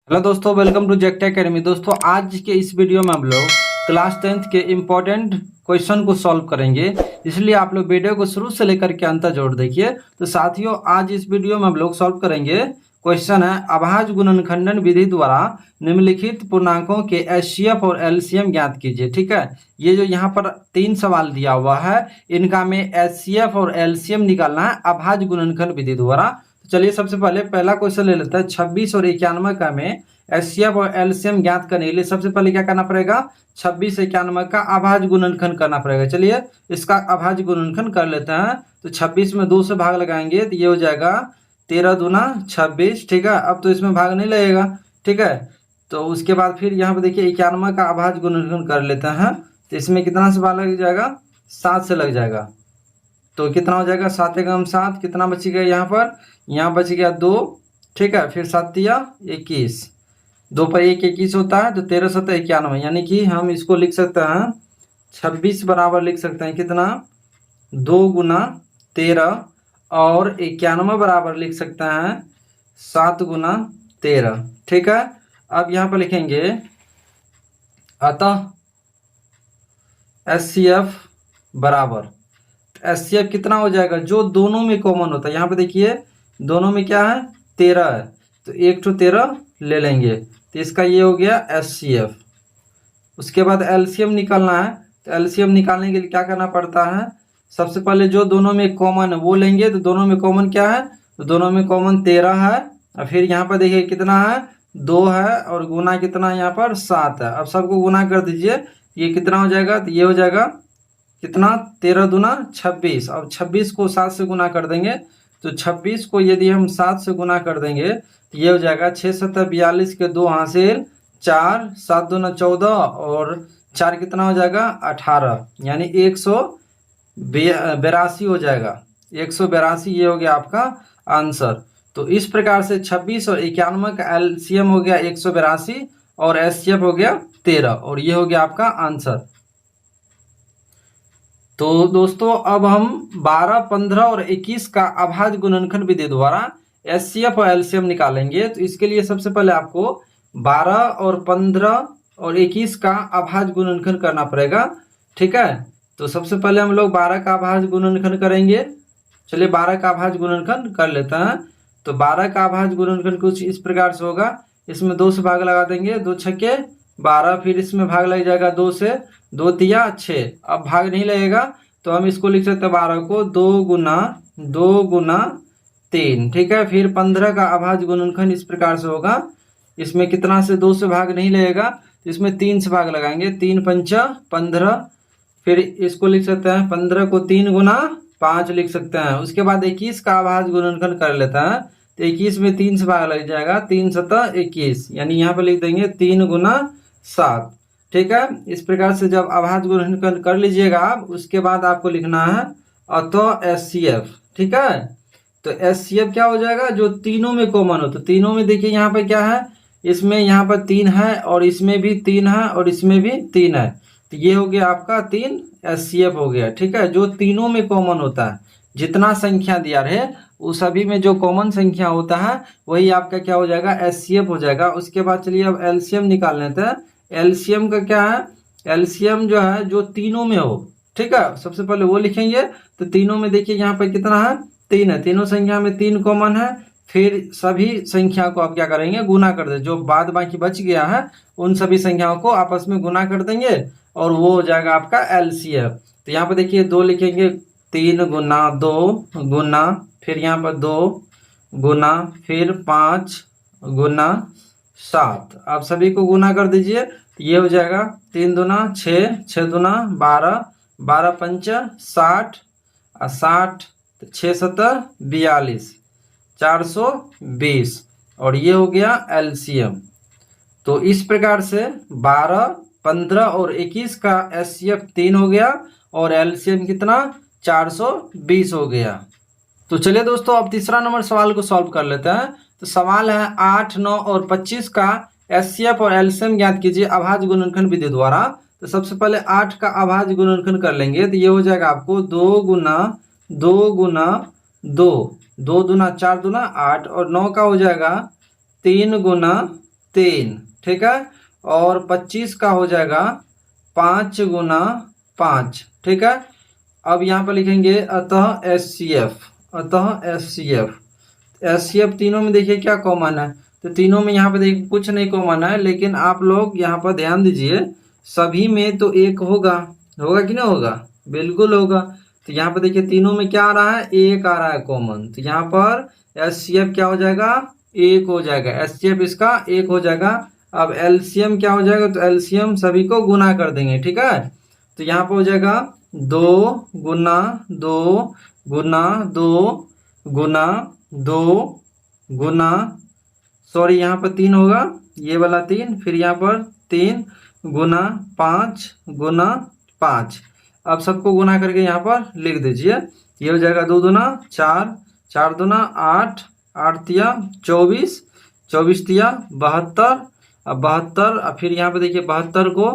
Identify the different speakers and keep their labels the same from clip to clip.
Speaker 1: Hello दोस्तों, welcome to जेक्टा academy. दोस्तों, आज के इस वीडियो में हम लोग क्लास 10th के इम्पोर्टेंट क्वेश्चन को सॉल्व करेंगे, इसलिए आप लोग वीडियो को शुरू से लेकर के अंत जोड़ देखिए। तो साथियों, आज इस वीडियो में हम लोग सॉल्व करेंगे। क्वेश्चन है, अभाज्य गुणनखंडन विधि द्वारा निम्नलिखित पूर्णांकों के एचसीएफ और एलसीएम ज्ञात कीजिए। ठीक है, ये जो यहाँ पर 3 सवाल दिया हुआ है, इनका हमें एचसीएफ और एलसीएम निकालना है अभाज्य गुणनखंड विधि द्वारा। चलिए सबसे पहले पहला क्वेश्चन ले लेते हैं। 26 और 91 का में एचसीएफ और एलसीएम ज्ञात करने के लिए सबसे पहले क्या करना पड़ेगा? 26 91 का अभाज्य गुणनखंड करना पड़ेगा। चलिए इसका अभाज्य गुणनखंड कर लेते हैं। तो 26 में 2 से भाग लगाएंगे तो ये हो जाएगा 13 दूना 26। ठीक है, अब तो इसमें भाग नहीं लगेगा। ठीक है, तो उसके बाद फिर यहाँ पे देखिए 91 का अभाज्य गुणनखंड कर लेते हैं। तो इसमें कितना से भाग लग जाएगा? 7 से लग जाएगा। तो कितना हो जाएगा? 7 एकम 7, कितना बच गया यहाँ पर? यहाँ बच गया 2। ठीक है, फिर 7 या 21, 2 पर 1 21 होता है। तो 13 7 91, यानी कि हम इसको लिख सकते हैं 26 बराबर लिख सकते हैं कितना? 2 गुना 13, और 91 बराबर लिख सकते हैं 7 गुना 13। ठीक है, अब यहाँ पर लिखेंगे अतः एचसीएफ बराबर, एचसीएफ कितना हो जाएगा? जो दोनों में कॉमन होता है। यहाँ पे देखिए दोनों में क्या है? 13 है, तो 1 तो 13 ले लेंगे, तो इसका ये हो गया एचसीएफ। उसके बाद एलसीएम निकालना है। तो एलसीएम निकालने के लिए क्या करना पड़ता है? सबसे पहले जो दोनों में कॉमन है वो लेंगे। तो दोनों में कॉमन क्या है? तो दोनों में कॉमन 13 है, और फिर यहाँ पर देखिए कितना है? 2 है, और गुना कितना यहाँ पर? 7 है। अब सबको गुना कर दीजिए, ये कितना हो जाएगा? तो ये हो जाएगा कितना? 13 दूना 26। अब 26 को 7 से गुना कर देंगे। तो 26 को यदि हम 7 से गुना कर देंगे तो ये हो जाएगा 6 7 42 के 2 हासिल 4, 7 दूना 14, और 4 कितना हो जाएगा? 18, यानी 182 हो जाएगा। 182 ये हो गया आपका आंसर। तो इस प्रकार से 26 और 91 का एलसीएम हो गया 182, और एचसीएफ हो गया 13, और ये हो गया आपका आंसर। तो दोस्तों, अब हम 12, 15 और 21 का अभाज्य गुणनखंड विधि द्वारा एचसीएफ और एलसीएम निकालेंगे। तो इसके लिए सबसे पहले आपको 12 और 15 और 21 का अभाज्य गुणनखंड करना पड़ेगा। ठीक है, तो सबसे पहले हम लोग 12 का अभाज्य गुणनखंड करेंगे। चलिए 12 का अभाज्य गुणनखंड कर लेते हैं। तो 12 का अभाज्य गुणनखंड कुछ इस प्रकार से होगा। इसमें 2 से भाग लगा देंगे, 2 छक्के 12, फिर इसमें भाग लग जाएगा 2 से, 2 तिया 6। अब भाग नहीं लगेगा तो हम इसको लिख सकते हैं 12 को 2 गुना 3। ठीक है, फिर 15 का अभाज्य गुणनखंड इस प्रकार से होगा। इसमें कितना से? 2 से भाग नहीं लगेगा, तो इसमें 3 से भाग लगाएंगे, 3 पंचा 15। फिर इसको लिख सकते हैं 15 को 3 गुना 5 लिख सकते हैं। उसके बाद 21 का अभाज्य गुणनखंड कर लेता है। तो 21 में 3 से भाग लग जाएगा, 3 7 21, यानी यहाँ पर लिख देंगे 3 गुना 7। ठीक है, इस प्रकार से जब अभाज्य गुणनखंड कर लीजिएगा आप, उसके बाद आपको लिखना है अतः एचसीएफ। ठीक है, तो एचसीएफ क्या हो जाएगा? जो तीनों में कॉमन हो। तो तीनों में देखिए यहाँ पर क्या है? इसमें यहाँ पर 3 है, और इसमें भी 3 है, और इसमें भी 3 है। तो ये हो गया आपका 3 एचसीएफ हो गया। ठीक है, जो तीनों में कॉमन होता है, जितना संख्या दिया रहे उस सभी में जो कॉमन संख्या होता है वही आपका क्या हो जाएगा? एचसीएफ हो जाएगा। उसके बाद चलिए अब एलसीएम निकाल लेते हैं। एलसीएम का क्या है? एलसीएम जो है जो तीनों में हो। ठीक है, सबसे पहले वो लिखेंगे। तो तीनों में देखिए यहाँ पर कितना है? 3 है। तीनों संख्या में 3 कॉमन है। फिर सभी संख्या को आप क्या करेंगे? गुना कर दें। जो बाद बाकी बच गया है उन सभी संख्याओं को आपस में गुना कर देंगे, और वो हो जाएगा आपका एलसीएफ। तो यहाँ पर देखिए 2 लिखेंगे, 3 गुना 2 गुना, फिर यहाँ पर 2 गुना, फिर 5 गुना 7। आप सभी को गुना कर दीजिए, ये हो जाएगा 3 दूना 6, 6 दूना 12, 12 पंच 60, और 60 6 7 42, 420, और ये हो गया एलसीएम। तो इस प्रकार से 12, 15 और 21 का एचसीएफ 3 हो गया, और एलसीएम कितना? 420 हो गया। तो चलिए दोस्तों, अब तीसरा नंबर सवाल को सॉल्व कर लेते हैं। तो सवाल है 8, 9 और 25 का एचसीएफ और एलसीएम ज्ञात कीजिए अभाज्य गुणनखंड विधि द्वारा। तो सबसे पहले 8 का अभाज्य गुणनखंड कर लेंगे। तो ये हो जाएगा आपको 2 गुना 2 गुना 2, 2 दूना 4 दूना 8, और 9 का हो जाएगा 3 गुना 3, ठीक है। और 25 का हो जाएगा 5 गुना 5, ठीक है। अब यहाँ पर लिखेंगे अतः एस सी एफ तीनों में देखिए क्या कॉमन है, तो तीनों में यहाँ पे देखिए कुछ नहीं कॉमन है, लेकिन आप लोग यहाँ पर ध्यान दीजिए सभी में तो एक होगा कि नहीं होगा, बिल्कुल होगा। तो यहाँ पर देखिए तीनों में क्या आ रहा है, एक आ रहा है कॉमन, तो यहाँ पर एस सी एफ क्या हो जाएगा, एक हो जाएगा, एस सी एफ इसका एक हो जाएगा। अब एलसीएम क्या हो जाएगा, तो एलसीएम सभी को गुना कर देंगे, ठीक है। तो यहाँ पर हो जाएगा 2 गुना 2 गुना 2 गुना 2 गुना, सॉरी यहाँ पर 3 होगा, ये वाला 3, फिर यहाँ पर 3 गुना 5 गुना 5। अब सबको गुना करके यहाँ पर लिख दीजिए, ये हो जाएगा 2 दूना 4, 4 दूना 8, 8 तिया 24, 24 तिया 72। अब 72, अब फिर यहाँ पे देखिए 72 को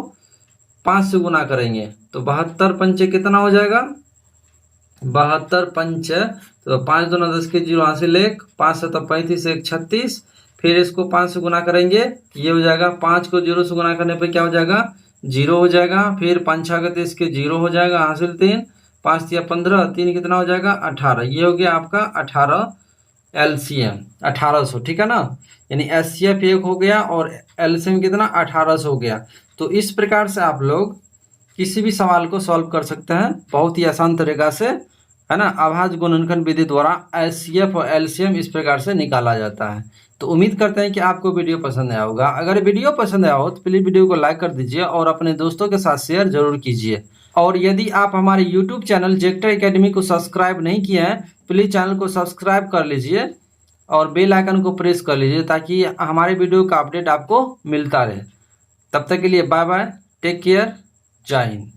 Speaker 1: 5 से गुना करेंगे तो 72 पंचे कितना हो जाएगा, 72 पंच, तो 5 दूना 10 के 0 हासिल 1, 5 7 35, 1 36। फिर इसको 5 से गुना करेंगे, ये हो जाएगा 5 को 0 से गुना करने पे क्या हो जाएगा, 0 हो जाएगा। फिर 5 6 के 30 के 0 हो जाएगा हासिल 3, 5 या 15, 3 कितना हो जाएगा 18। ये हो गया आपका 18 एलसीएम 1800, ठीक है ना। यानी एचसीएफ एक हो गया और एलसीएम कितना 1800 हो गया। तो इस प्रकार से आप लोग किसी भी सवाल को सॉल्व कर सकते हैं बहुत ही आसान तरीका से, है ना। अभाज्य गुणनखंड विधि द्वारा एचसीएफ और एलसीएम इस प्रकार से निकाला जाता है। तो उम्मीद करते हैं कि आपको वीडियो पसंद आया होगा। अगर वीडियो पसंद आया हो तो प्लीज़ वीडियो को लाइक कर दीजिए और अपने दोस्तों के साथ शेयर जरूर कीजिए। और यदि आप हमारे यूट्यूब चैनल जेक्टर एकेडमी को सब्सक्राइब नहीं किए हैं, प्लीज़ चैनल को सब्सक्राइब कर लीजिए और बेल आइकन को प्रेस कर लीजिए ताकि हमारे वीडियो का अपडेट आपको मिलता रहे। तब तक के लिए बाय बाय, टेक केयर, जय हिंद।